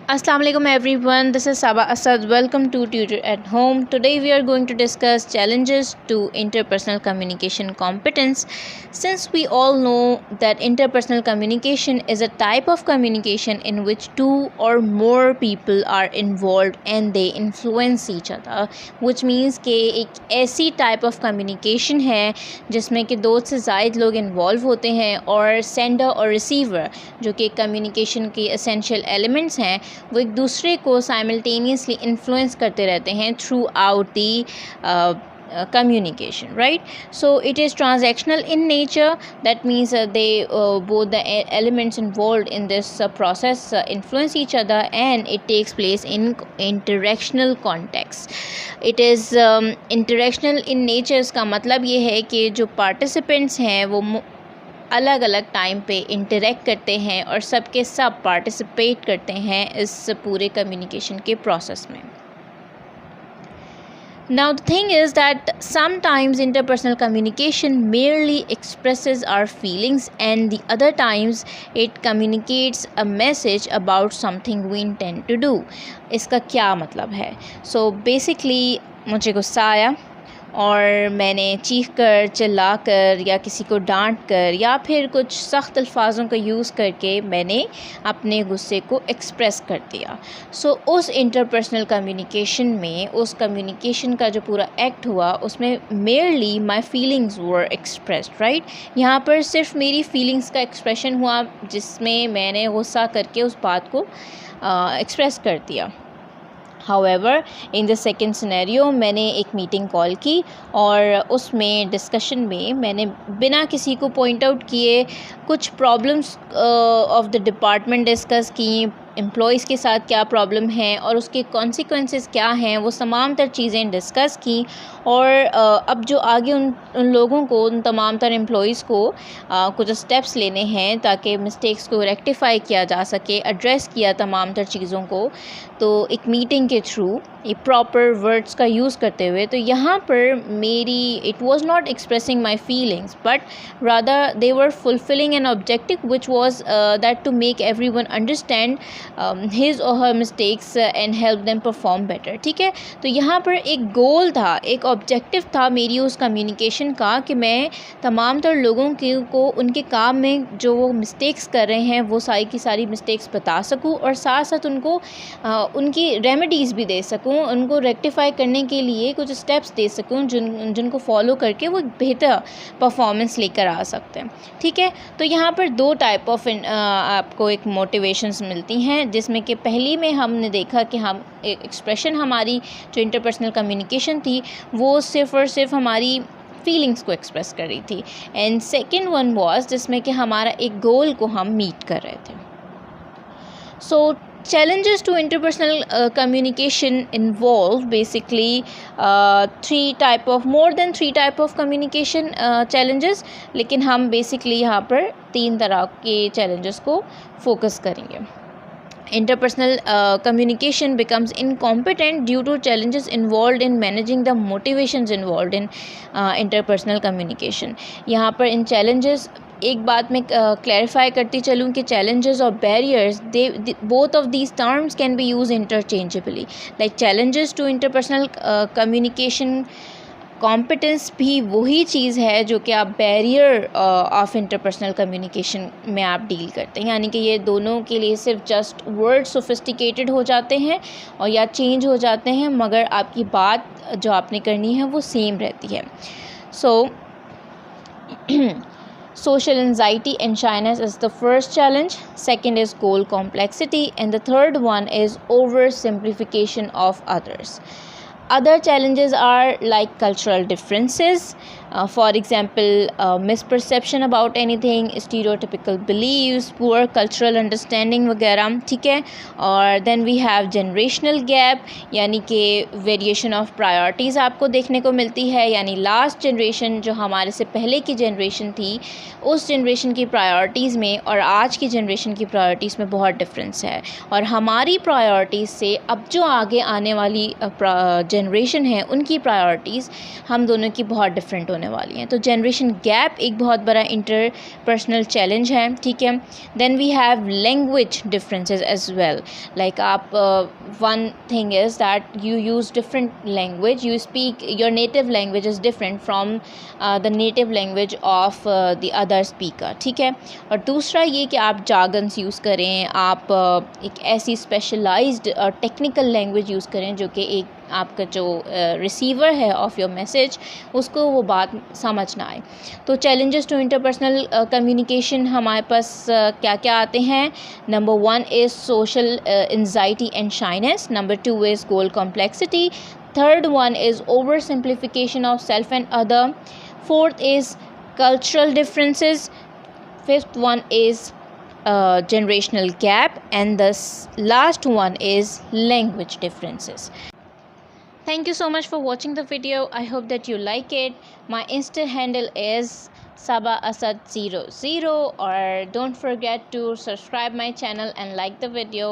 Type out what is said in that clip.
Assalamu alaikum everyone, this is Saba Asad. Welcome to Tutor at Home. Today we are going to discuss challenges to interpersonal communication competence. Since we all know that interpersonal communication is a type of communication in which two or more people are involved and they influence each other, which means कि एक ऐसी type of communication है जिसमें कि दो से ज़ायद लोग involve होते हैं और sender और receiver जो कि communication के essential elements हैं वो एक दूसरे को साइमल्टेनियसली इन्फ्लुएंस करते रहते हैं through out the communication, right? So it is transactional in nature. That means both the elements involved in this process influence each other, and it takes place in interactional context. It is interactional in nature. इसका मतलब ये है कि जो participants हैं वो अलग अलग टाइम पे इंटरेक्ट करते हैं और सब के सब पार्टिसिपेट करते हैं इस पूरे कम्युनिकेशन के प्रोसेस में. Now the thing is that sometimes interpersonal communication merely expresses our feelings, and the other times it communicates a message about something we intend to do. इसका क्या मतलब है? So basically मुझे गुस्सा आया और मैंने चीख कर, चिल्ला कर या किसी को डांट कर या फिर कुछ सख्त अल्फाज़ों का यूज़ करके मैंने अपने गुस्से को एक्सप्रेस कर दिया. सो उस इंटरपर्सनल कम्युनिकेशन में, उस कम्युनिकेशन का जो पूरा एक्ट हुआ उसमें merely my feelings were expressed, right. यहाँ पर सिर्फ मेरी फीलिंग्स का एक्सप्रेशन हुआ जिसमें मैंने गुस्सा करके उस बात को एक्सप्रेस कर दिया. However, in the second scenario मैंने एक मीटिंग कॉल की और उसमें डिस्कशन में मैंने बिना किसी को पॉइंट आउट किए कुछ problems of the department discuss की, एम्प्लॉयज़ के साथ क्या प्रॉब्लम है और उसके कॉन्सिक्वेंसेस क्या हैं, वो तमाम तर चीज़ें डिस्कस की. और अब जो आगे उन लोगों को, उन तमाम तर एम्प्लॉयज़ को कुछ स्टेप्स लेने हैं ताकि मिस्टेक्स को रेक्टिफाई किया जा सके, एड्रेस किया तमाम तर चीज़ों को, तो एक मीटिंग के थ्रू ये प्रॉपर वर्ड्स का यूज़ करते हुए. तो यहाँ पर मेरी it was not expressing my feelings but rather they were fulfilling an objective which was that to make everyone understand his और her mistakes and help them perform better. ठीक है, तो यहाँ पर एक गोल था, एक ऑब्जेक्टिव था मेरी उस कम्युनिकेशन का कि मैं तमाम तर लोगों को उनके काम में जो वो मिस्टेक्स कर रहे हैं वो सारी की सारी मिस्टेक्स बता सकूँ और साथ साथ उनको उनकी रेमेडीज़ भी दे सकूँ, उनको रेक्टिफाई करने के लिए कुछ स्टेप्स दे सकूँ जिनको फॉलो करके वो बेहतर परफॉर्मेंस लेकर आ सकते हैं. ठीक है, तो यहाँ पर दो टाइप ऑफ आपको एक मोटिवेशंस मिलती हैं जिसमें कि पहली में हमने देखा कि हम एक्सप्रेशन हमारी जो इंटरपर्सनल कम्युनिकेशन थी वो सिर्फ़ और सिर्फ हमारी फीलिंग्स को एक्सप्रेस कर रही थी, एंड सेकेंड वन वाज जिसमें कि हमारा एक गोल को हम मीट कर रहे थे. सो challenges to interpersonal communication involve basically more than three type of communication challenges, लेकिन हम basically यहाँ पर 3 तरह के challenges को focus करेंगे. Interpersonal communication becomes incompetent due to challenges involved in managing the motivations involved in interpersonal communication. यहाँ पर इन challenges एक बात मैं क्लैरिफाई करती चलूँ कि challenges और barriers both of these terms can be used interchangeably. Like challenges to interpersonal communication competence भी वही चीज़ है जो कि आप बैरियर ऑफ इंटरपर्सनल कम्युनिकेशन में आप डील करते हैं, यानी कि ये दोनों के लिए सिर्फ जस्ट वर्ड सोफिस्टिकेटेड हो जाते हैं और या चेंज हो जाते हैं, मगर आपकी बात जो आपने करनी है वो सेम रहती है. सो social anxiety and shyness is the first challenge, second is goal complexity, and the third one is oversimplification of others. Other challenges are like cultural differences, for example misperception about anything, stereotypical beliefs, poor cultural understanding वगैरह. ठीक है, और then we have generational gap, यानी कि variation of priorities आपको देखने को मिलती है, यानी लास्ट जनरेशन जो हमारे से पहले की जनरेशन थी उस जनरेशन की प्रायोरिटीज़ में और आज की जनरेशन की प्रायोरिटीज़ में बहुत डिफरेंस है, और हमारी प्रायोरिटीज़ से अब जो आगे आने वाली जनरेशन है उनकी प्रायोरिटीज़ हम दोनों की बहुत डिफरेंट होने होने वाली हैं। तो जनरेशन गैप एक बहुत बड़ा इंटरपर्सनल चैलेंज है, ठीक है। Then we have language differences as well, like आप one thing is that you use different language, you speak your native language is different from the native language of the other speaker, ठीक है। और दूसरा ये कि आप jargons use करें, आप एक ऐसी स्पेशलाइज्ड टेक्निकल लैंग्वेज यूज़ करें जो कि एक आपका जो रिसीवर है ऑफ योर मैसेज उसको वो बात समझ ना आए। तो चैलेंजेस टू इंटरपर्सनल कम्युनिकेशन हमारे पास क्या क्या आते हैं। Number 1 is social anxiety and shyness, number 2 is goal complexity, third one is over simplification of self and other, fourth is cultural differences, fifth one is generational gap, and the last one is language differences. Thank you so much for watching the video. I hope that you like it. My Insta handle is sabaasad00, or don't forget to subscribe my channel and like the video.